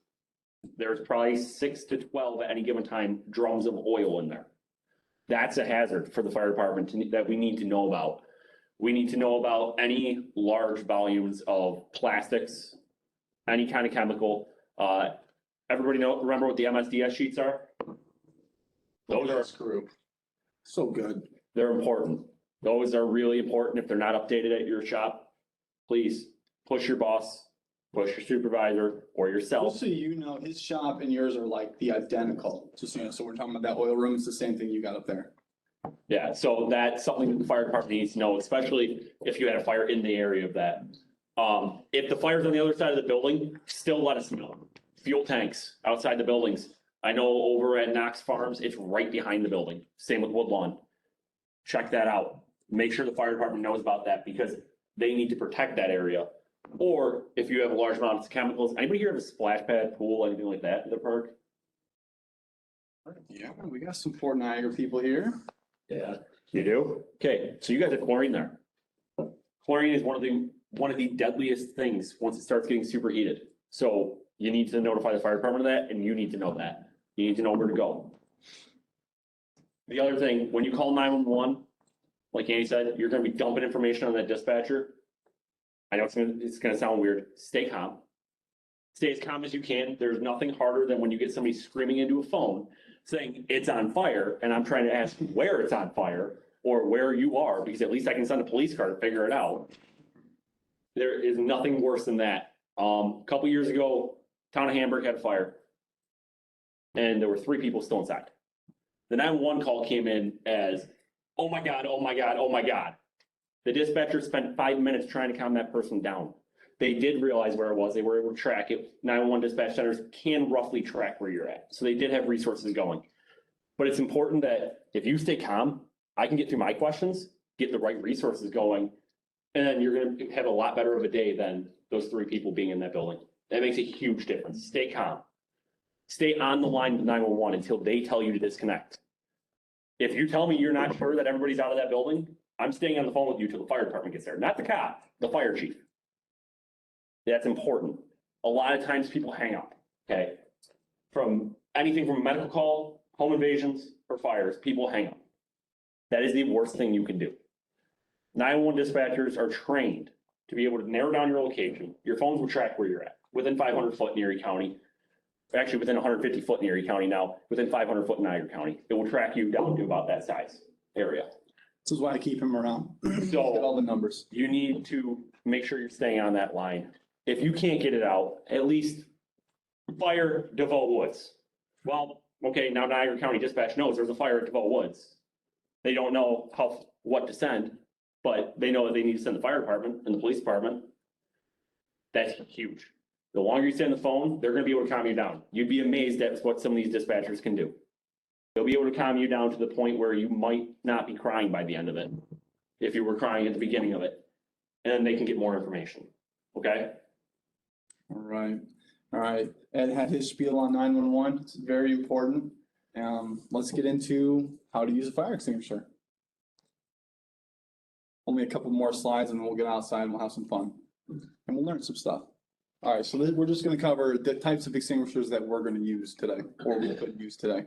There's probably 6 to 12 at any given time drums of oil in there. That's a hazard for the fire department that we need to know about. We need to know about any large volumes of plastics, any kind of chemical. Everybody remember what the MSDS sheets are? Those are Group. So good. They're important. Those are really important. If they're not updated at your shop, please push your boss, push your supervisor or yourself. Just so you know, his shop and yours are like the identical. Just, so we're talking about that oil room. It's the same thing you got up there. Yeah, so that's something that the fire department needs to know, especially if you had a fire in the area of that. If the fire's on the other side of the building, still let us know. Fuel tanks outside the buildings. I know over at Knox Farms, it's right behind the building. Same with Woodlawn. Check that out. Make sure the fire department knows about that because they need to protect that area. Or if you have a large amount of chemicals, anybody here have a splash pad, pool, anything like that in the park? Yeah, we got some Fort Niagara people here. Yeah. You do? Okay, so you guys have chlorine there. Chlorine is one of the deadliest things once it starts getting superheated. So you need to notify the fire department of that and you need to know that. You need to know where to go. The other thing, when you call 911, like Andy said, you're gonna be dumping information on that dispatcher. I know it's gonna sound weird. Stay calm. Stay as calm as you can. There's nothing harder than when you get somebody screaming into a phone saying it's on fire, and I'm trying to ask where it's on fire or where you are, because at least I can send a police car to figure it out. There is nothing worse than that. A couple years ago, town of Hamburg had a fire, and there were 3 people still inside. The 911 call came in as, oh my God, oh my God, oh my God. The dispatcher spent 5 minutes trying to calm that person down. They did realize where it was. They were able to track it. 911 dispatch centers can roughly track where you're at. So they did have resources going. But it's important that if you stay calm, I can get through my questions, get the right resources going, and then you're going to have a lot better of a day than those 3 people being in that building. That makes a huge difference. Stay calm. Stay on the line with 911 until they tell you to disconnect. If you tell me you're not sure that everybody's out of that building, I'm staying on the phone with you till the fire department gets there. Not the cop, the fire chief. That's important. A lot of times people hang up, okay? From anything from a medical call, home invasions, or fires, people hang up. That is the worst thing you can do. 911 dispatchers are trained to be able to narrow down your location. Your phones will track where you're at, within 500 foot in Erie County. Actually, within 150 foot in Erie County now, within 500 foot in Niagara County. It will track you down to about that size area. This is why I keep him around. So Get all the numbers. you need to make sure you're staying on that line. If you can't get it out, at least fire DeVoe Woods. Well, okay, now Niagara County Dispatch knows there's a fire at DeVoe Woods. They don't know what to send, but they know that they need to send the fire department and the police department. That's huge. The longer you stay on the phone, they're gonna be able to calm you down. You'd be amazed at what some of these dispatchers can do. They'll be able to calm you down to the point where you might not be crying by the end of it, if you were crying at the beginning of it. And then they can get more information, okay? All right. Ed had his spiel on 911. It's very important. Let's get into how to use a fire extinguisher. Only a couple more slides and then we'll get outside and we'll have some fun. And we'll learn some stuff. All right, so we're just gonna cover the types of extinguishers that we're gonna use today, or we could use today.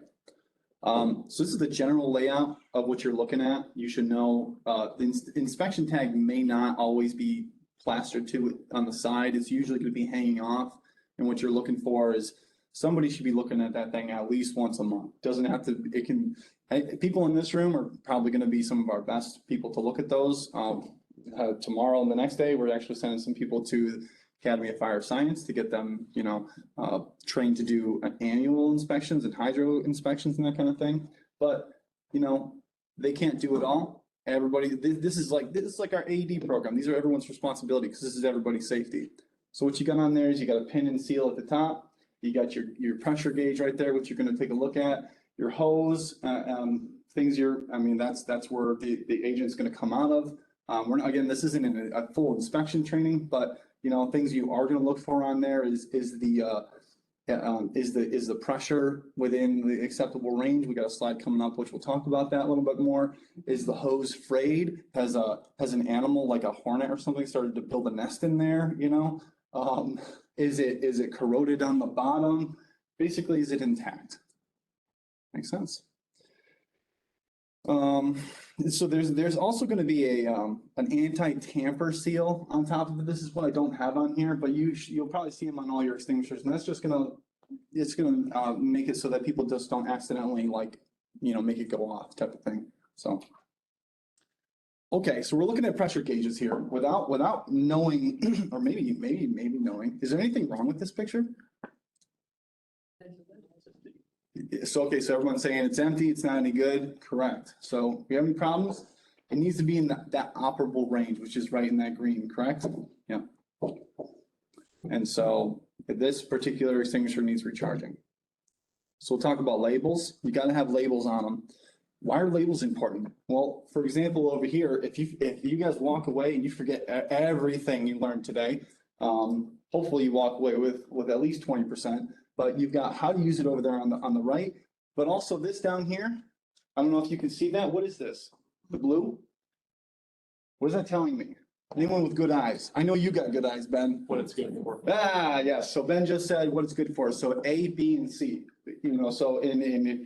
So this is the general layout of what you're looking at. You should know, the inspection tag may not always be plastered to it on the side. It's usually gonna be hanging off. And what you're looking for is somebody should be looking at that thing at least once a month. Doesn't have to, people in this room are probably gonna be some of our best people to look at those. Tomorrow and the next day, we're actually sending some people to Academy of Fire Science to get them, trained to do annual inspections and hydro inspections and that kind of thing. But, they can't do it all. Everybody, this is like our AED program. These are everyone's responsibility because this is everybody's safety. So what you got on there is you got a pin and seal at the top. You got your pressure gauge right there, which you're gonna take a look at. Your hose, that's where the agent's gonna come out of. Again, this isn't a full inspection training, but things you are gonna look for on there is the pressure within the acceptable range. We got a slide coming up, which we'll talk about that a little bit more. Is the hose frayed? Has an animal like a hornet or something started to build a nest in there, Is it corroded on the bottom? Basically, is it intact? Makes sense. So there's also going to be an anti-tamper seal on top of it. This is what I don't have on here, but you'll probably see them on all your extinguishers, and that's just it's gonna make it so that people just don't accidentally make it go off type of thing. So. Okay, so we're looking at pressure gauges here without knowing, or maybe knowing. Is there anything wrong with this picture? So everyone's saying it's empty, it's not any good. Correct. So if you have any problems, it needs to be in that operable range, which is right in that green, correct? Yeah. And so this particular extinguisher needs recharging. So we'll talk about labels. You got to have labels on them. Why are labels important? Well, for example, over here, if you guys walk away and you forget everything you learned today, hopefully you walk away with at least 20%, but you've got how to use it over there on the right, but also this down here. I don't know if you can see that. What is this? The blue? What is that telling me? Anyone with good eyes? I know you got good eyes, Ben. What it's good for. Yes. So Ben just said what it's good for. So A, B, and C. So and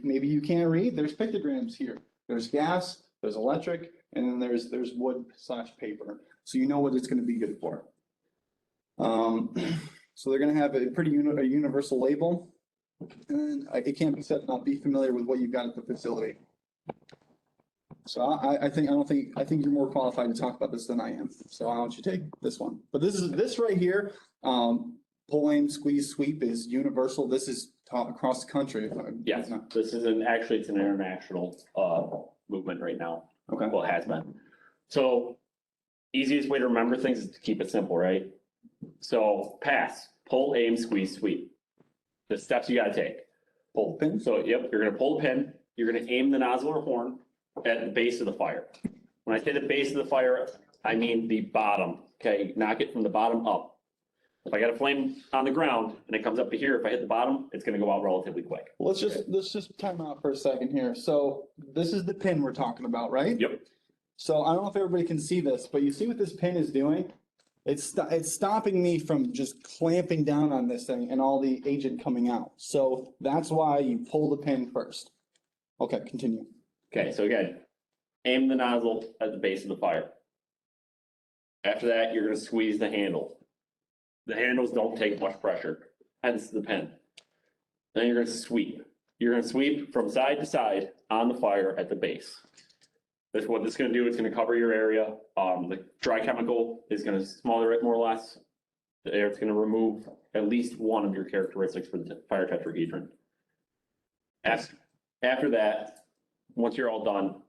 maybe you can't read. There's pictograms here. There's gas. There's electric, and then there's wood/paper. So you know what it's going to be good for. So they're going to have a pretty universal label, and it can't be said not be familiar with what you've got at the facility. So I think you're more qualified to talk about this than I am. So why don't you take this one? But this right here, pull, aim, squeeze, sweep is universal. This is taught across the country. Yes, this is it's an international movement right now. Okay. Well, it has been. So easiest way to remember things is to keep it simple, right? So pass, pull, aim, squeeze, sweep. The steps you gotta take. Pull Pin? So yep, you're gonna pull the pin, you're gonna aim the nozzle or horn at the base of the fire. When I say the base of the fire, I mean the bottom, okay? Knock it from the bottom up. If I got a flame on the ground and it comes up to here, if I hit the bottom, it's gonna go out relatively quick. Let's just time out for a second here. So this is the pin we're talking about, right? Yep. So I don't know if everybody can see this, but you see what this pin is doing? It's stopping me from just clamping down on this thing and all the agent coming out. So that's why you pull the pin first. Okay, continue. Okay, so again, aim the nozzle at the base of the fire. After that, you're gonna squeeze the handle. The handles don't take much pressure, hence the pin. Then you're gonna sweep. You're gonna sweep from side to side on the fire at the base. What this is gonna do, it's gonna cover your area. The dry chemical is gonna smother it more or less. The air is gonna remove at least one of your characteristics for the fire tetrahedron. After that, once you're all done,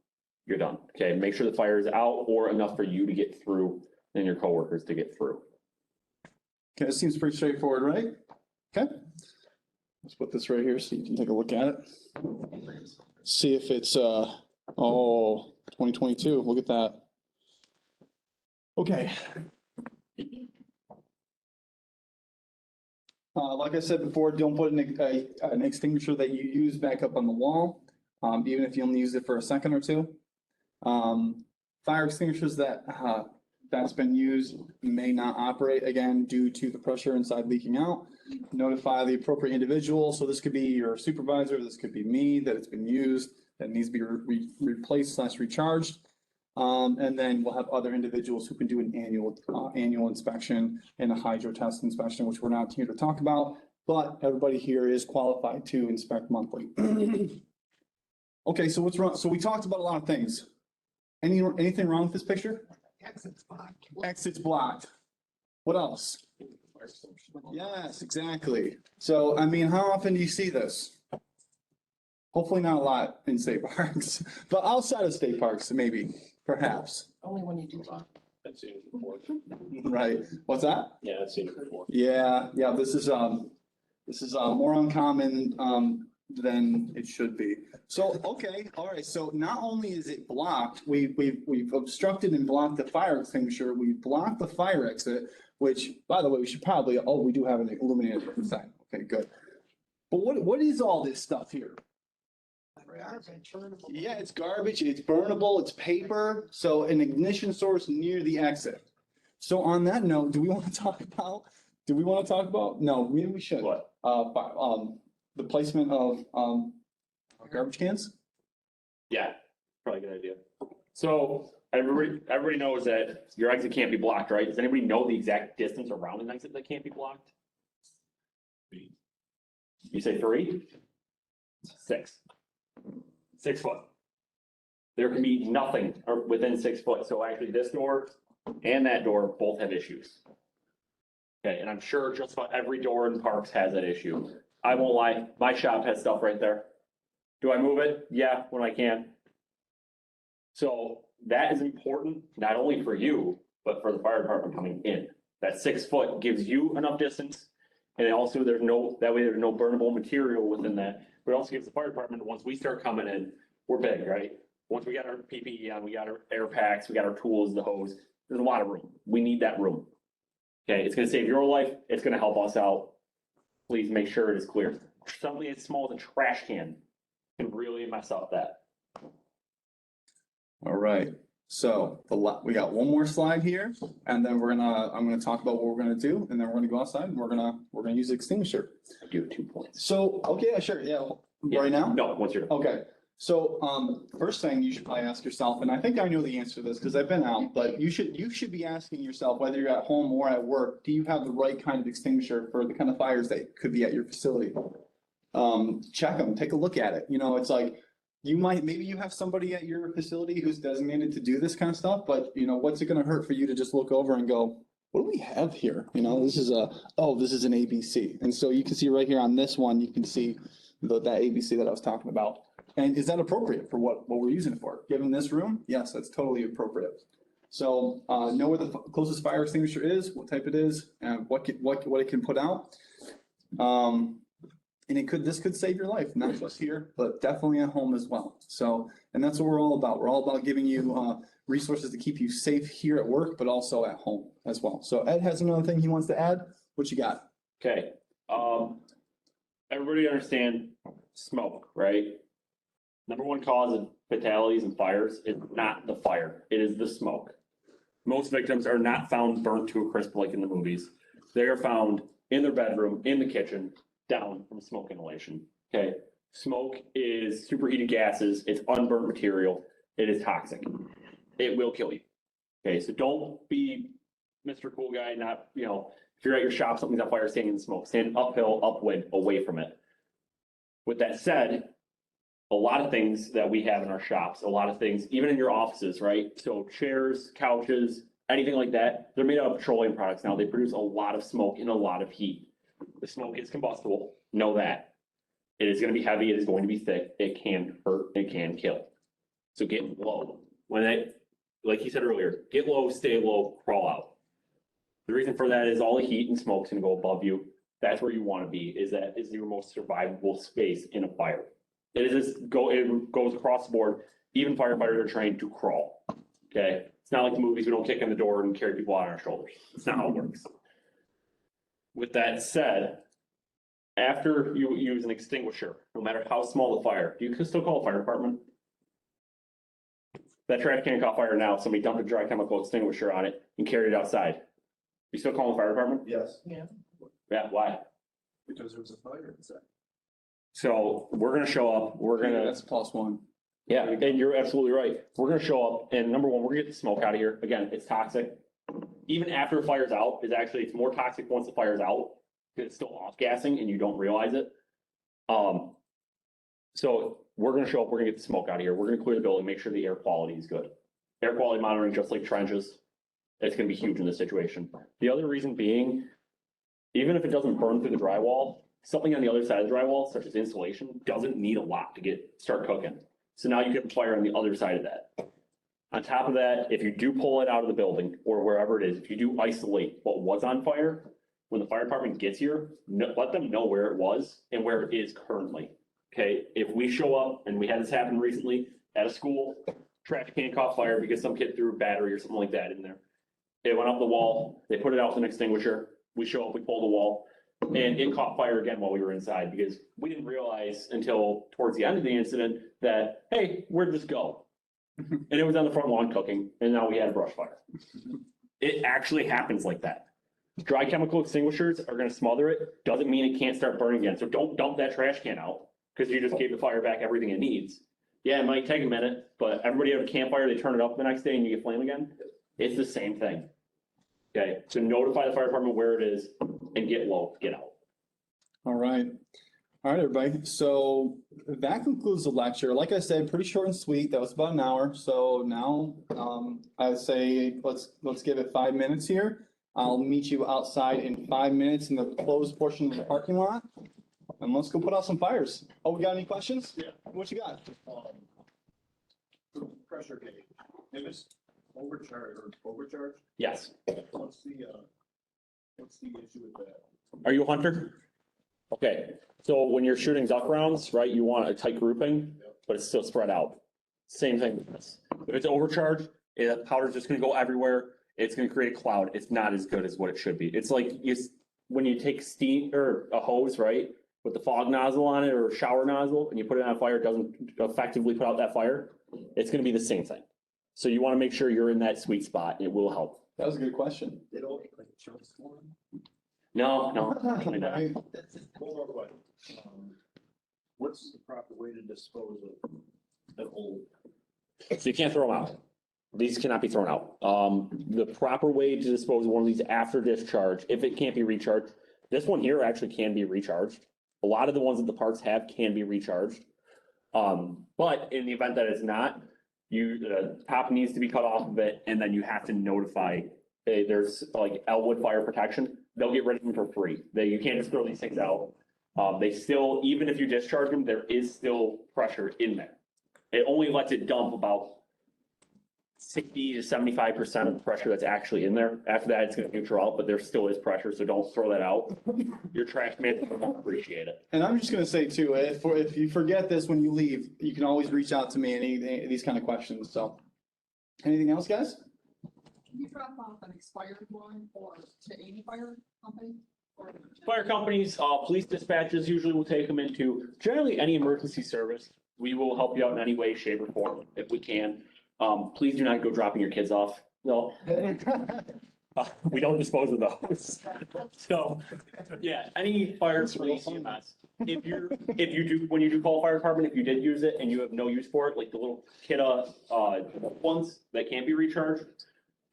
you're done. Okay, make sure the fire is out or enough for you to get through and your coworkers to get through. Okay, it seems pretty straightforward, right? Okay. Let's put this right here so you can take a look at it. See if it's 2022. Look at that. Okay. Like I said before, don't put an extinguisher that you use back up on the wall, even if you only use it for a second or two. Fire extinguishers that's been used may not operate again due to the pressure inside leaking out. Notify the appropriate individual. So this could be your supervisor, this could be me, that it's been used, that needs to be replaced/recharged. And then we'll have other individuals who can do an annual inspection and a hydro test inspection, which we're not here to talk about, but everybody here is qualified to inspect monthly. Okay, so what's wrong? So we talked about a lot of things. Anything wrong with this picture? Exit's blocked. Exit's blocked. What else? Yes, exactly. So, I mean, how often do you see this? Hopefully not a lot in state parks, but outside of state parks, maybe, perhaps. Only when you do that. I've seen it before. Right, what's that? Yeah, I've seen it before. Yeah, this is more uncommon, than it should be. So, okay, all right, so not only is it blocked, we've obstructed and blocked the fire extinguisher, we blocked the fire exit, which, by the way, we should probably, oh, we do have an illuminated sign, okay, good. But what is all this stuff here? Yeah, it's garbage, it's burnable, it's paper, so an ignition source near the exit. So on that note, do we want to talk about, no, maybe we should. What? The placement of, garbage cans? Yeah, probably a good idea. So everybody knows that your exit can't be blocked, right? Does anybody know the exact distance around an exit that can't be blocked? You say 3? 6. 6 foot. There can be nothing within 6 foot. So actually this door and that door both have issues. Okay, and I'm sure just about every door in parks has that issue. I won't lie, my shop has stuff right there. Do I move it? Yeah, when I can. So that is important, not only for you, but for the fire department coming in. That 6 foot gives you enough distance. And also there's no burnable material within that. But it also gives the fire department, once we start coming in, we're big, right? Once we got our PPE on, we got our air packs, we got our tools, the hose, there's a lot of room. We need that room. Okay, it's gonna save your life, it's gonna help us out. Please make sure it is clear. Something as small as a trash can can really mess up that. All right, so we got one more slide here, and then I'm gonna talk about what we're gonna do, and then we're gonna go outside and we're gonna use the extinguisher. I do have 2 points. So, okay, sure, yeah, right now? No, once you're. Okay, so, first thing you should probably ask yourself, and I think I know the answer to this because I've been out, but you should be asking yourself, whether you're at home or at work, do you have the right kind of extinguisher for the kind of fires that could be at your facility? Check them, take a look at it. You know, it's like, maybe you have somebody at your facility who's designated to do this kind of stuff, but you know, what's it gonna hurt for you to just look over and go, what do we have here? You know, this is an ABC. And so you can see right here on this one, you can see that ABC that I was talking about. And is that appropriate for what we're using it for? Given this room, yes, that's totally appropriate. So know where the closest fire extinguisher is, what type it is, and what it can put out. And this could save your life, not just here, but definitely at home as well. So, and that's what we're all about. We're all about giving you resources to keep you safe here at work, but also at home as well. So Ed has another thing he wants to add. What you got? Okay, everybody understand smoke, right? Number one cause of fatalities and fires is not the fire, it is the smoke. Most victims are not found burnt to a crisp like in the movies. They are found in their bedroom, in the kitchen, down from smoke inhalation, okay? Smoke is superheated gases, it's unburnt material, it is toxic. It will kill you. Okay, so don't be Mr. Cool Guy, not, you know, if you're at your shop, something's on fire, standing in the smoke, stand uphill, upwind, away from it. With that said, a lot of things that we have in our shops, a lot of things, even in your offices, right? So chairs, couches, anything like that, they're made out of petroleum products now. They produce a lot of smoke and a lot of heat. The smoke is combustible, know that. It is gonna be heavy, it is going to be thick, it can hurt, it can kill. So get low. Like you said earlier, get low, stay low, crawl out. The reason for that is all the heat and smoke's gonna go above you. That's where you wanna be, is your most survivable space in a fire. It goes across the board. Even firefighters are trained to crawl. Okay, it's not like the movies. We don't kick in the door and carry people out on our shoulders. It's not how it works. With that said, after you use an extinguisher, no matter how small the fire, you can still call a fire department. That trash can caught fire now. Somebody dumped a dry chemical extinguisher on it and carried it outside. You still call the fire department? Yes, Yeah. Why? because there was a fire inside. So we're gonna show up. We're gonna. That's +1. Yeah, and you're absolutely right. We're gonna show up and number one, we're gonna get the smoke out of here. Again, it's toxic. Even after the fire's out, it's more toxic once the fire's out. Because it's still off-gassing and you don't realize it. So we're gonna show up, we're gonna get the smoke out of here. We're gonna clear the building, make sure the air quality is good. Air quality monitoring, just like trenches, it's gonna be huge in this situation. The other reason being, even if it doesn't burn through the drywall, something on the other side of the drywall, such as insulation, doesn't need a lot to start cooking. So now you get fire on the other side of that. On top of that, if you do pull it out of the building or wherever it is, if you do isolate what was on fire, when the fire department gets here, let them know where it was and where it is currently. Okay, if we show up, and we had this happen recently at a school, trash can caught fire because some kid threw a battery or something like that in there. It went up the wall, they put it out with an extinguisher, we show up, we pull the wall, and it caught fire again while we were inside because we didn't realize until towards the end of the incident that, hey, where'd this go? And it was on the front lawn cooking, and now we had a brush fire. It actually happens like that. Dry chemical extinguishers are gonna smother it, doesn't mean it can't start burning again, so don't dump that trash can out, because you just gave the fire back everything it needs. Yeah, it might take a minute, but everybody have a campfire, they turn it up the next day and you get flame again, it's the same thing. Okay, so notify the fire department where it is and get low, get out. All right. All right, everybody. So that concludes the lecture. Like I said, pretty short and sweet. That was about an hour. So now, I'd say let's give it 5 minutes here. I'll meet you outside in 5 minutes in the closed portion of the parking lot. And let's go put out some fires. Oh, we got any questions? Yeah. What you got? Pressure gauge, if it's overcharged, Yes. what's the issue with that? Are you a hunter? Okay, so when you're shooting duck rounds, right, you want a tight grouping, but it's still spread out. Same thing with this. If it's overcharged, powder's just gonna go everywhere. It's gonna create a cloud. It's not as good as what it should be. It's like when you take steam or a hose, right, with the fog nozzle on it or a shower nozzle, and you put it on fire, it doesn't effectively put out that fire. It's gonna be the same thing. So you wanna make sure you're in that sweet spot. It will help. That was a good question. They don't make like insurance for them? No, definitely not. One more question. What's the proper way to dispose of an old? So you can't throw them out. These cannot be thrown out. The proper way to dispose of one of these after discharge, if it can't be recharged, this one here actually can be recharged. A lot of the ones that the parks have can be recharged. But in the event that it's not, the top needs to be cut off of it, and then you have to notify, there's like Elwood Fire Protection. They'll get rid of them for free. You can't just throw these things out. They still, even if you discharge them, there is still pressure in there. It only lets it dump about 60 to 75% of the pressure that's actually in there. After that, it's gonna neutral out, but there still is pressure, so don't throw that out. Your trash man won't appreciate it. And I'm just gonna say too, if you forget this when you leave, you can always reach out to me, any of these kind of questions, so. Anything else, guys? Can you drop off an expired one or to any fire company? Or- Fire companies, police dispatches usually will take them into generally any emergency service. We will help you out in any way, shape, or form if we can. Please do not go dropping your kids off. No, we don't dispose of those. So, yeah, any fire, police, EMS. If you do, when you do call fire department, if you did use it and you have no use for it, like the little Kidda, ones that can't be recharged.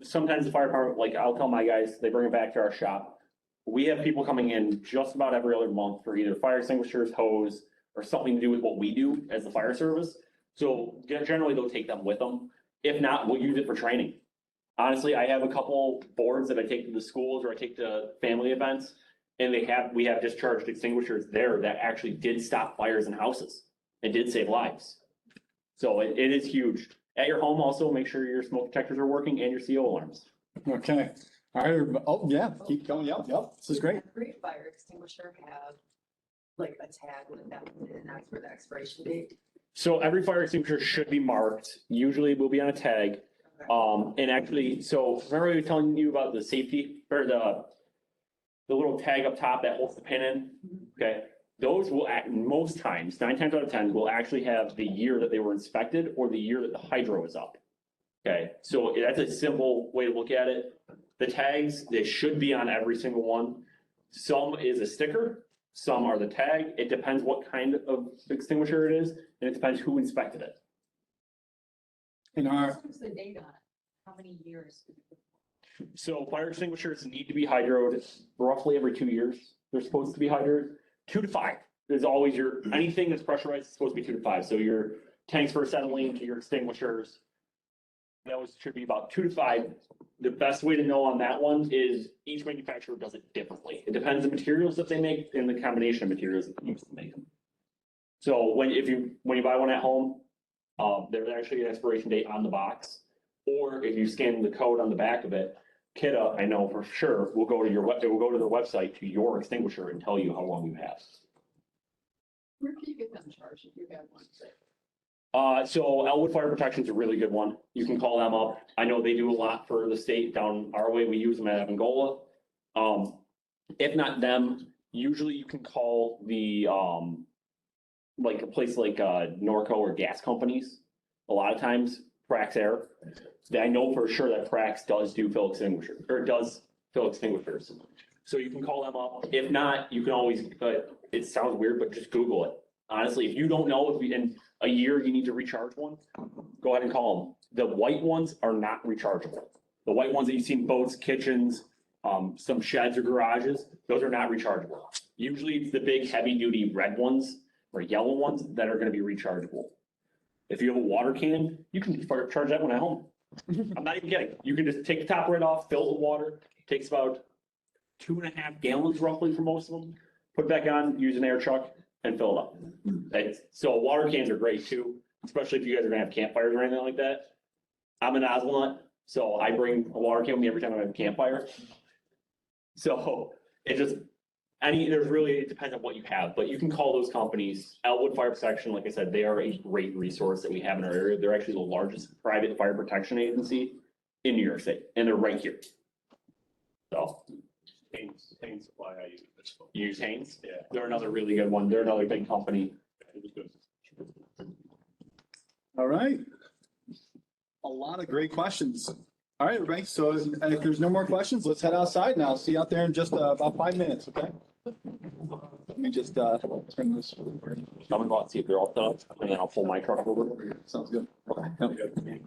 Sometimes the fire department, like I'll tell my guys, they bring it back to our shop. We have people coming in just about every other month for either fire extinguishers, hose, or something to do with what we do as the fire service. So generally they'll take them with them. If not, we'll use it for training. Honestly, I have a couple boards that I take to the schools or I take to family events. And we have discharged extinguishers there that actually did stop fires in houses and did save lives. So it is huge. At your home also, make sure your smoke detectors are working and your CO alarms. Okay, all right, oh, yeah, keep going, yep, this is great. Every fire extinguisher have like a tag with that, and that's for the expiration date. So every fire extinguisher should be marked. Usually it will be on a tag. And actually, so remember I was telling you about the safety or the little tag up top that holds the pin in? Okay, those will act most times, 9 times out of 10, will actually have the year that they were inspected or the year that the hydro is up. Okay, so that's a simple way to look at it. The tags, they should be on every single one. Some is a sticker, some are the tag. It depends what kind of extinguisher it is, and it depends who inspected it. In our, What's the date on it? How many years? So fire extinguishers need to be hydroed roughly every 2 years. They're supposed to be hydroed 2 to 5. There's always anything that's pressurized is supposed to be 2 to 5. So your tanks for acetylene to your extinguishers, those should be about 2 to 5. The best way to know on that one is each manufacturer does it differently. It depends on the materials that they make and the combination of materials that they use to make them. So when you buy one at home, there's actually an expiration date on the box. Or if you scan the code on the back of it, Kidda, I know for sure, will go to your it will go to their website to your extinguisher and tell you how long you have. Where can you get them charged if you have one? So Elwood Fire Protection is a really good one. You can call them up. I know they do a lot for the state down our way. We use them at Avangola. If not them, usually you can call the, like a place like, Norco or gas companies. A lot of times, Prax Air. I know for sure that Prax does do fill extinguishers, or does fill extinguishers. So you can call them up. If not, you can always, it sounds weird, but just Google it. Honestly, if you don't know if in a year you need to recharge one, go ahead and call them. The white ones are not rechargeable. The white ones that you see in boats, kitchens, some sheds or garages, those are not rechargeable. Usually it's the big heavy duty red ones or yellow ones that are gonna be rechargeable. If you have a water can, you can charge that one at home. I'm not even kidding. You can just take the top right off, fill it with water, takes about 2.5 gallons roughly for most of them. Put it back on, use an air truck and fill it up. So water cans are great too, especially if you guys are gonna have campfires or anything like that. I'm an nozzle nut, so I bring a water can with me every time I have a campfire. So it just, it depends on what you have, but you can call those companies. Elwood Fire Protection, like I said, they are a great resource that we have in our area. They're actually the largest private fire protection agency in New York State, and they're right here. So. Haynes Supply, I use this. You use Haynes? Yeah. They're another really good one. They're another big company. It was good. All right. A lot of great questions. All right, everybody. So if there's no more questions, let's head outside now. See you out there in just about 5 minutes, okay? Let me just turn this. I'm gonna go out and see if they're all done, and then I'll pull my truck over. Sounds good. Okay.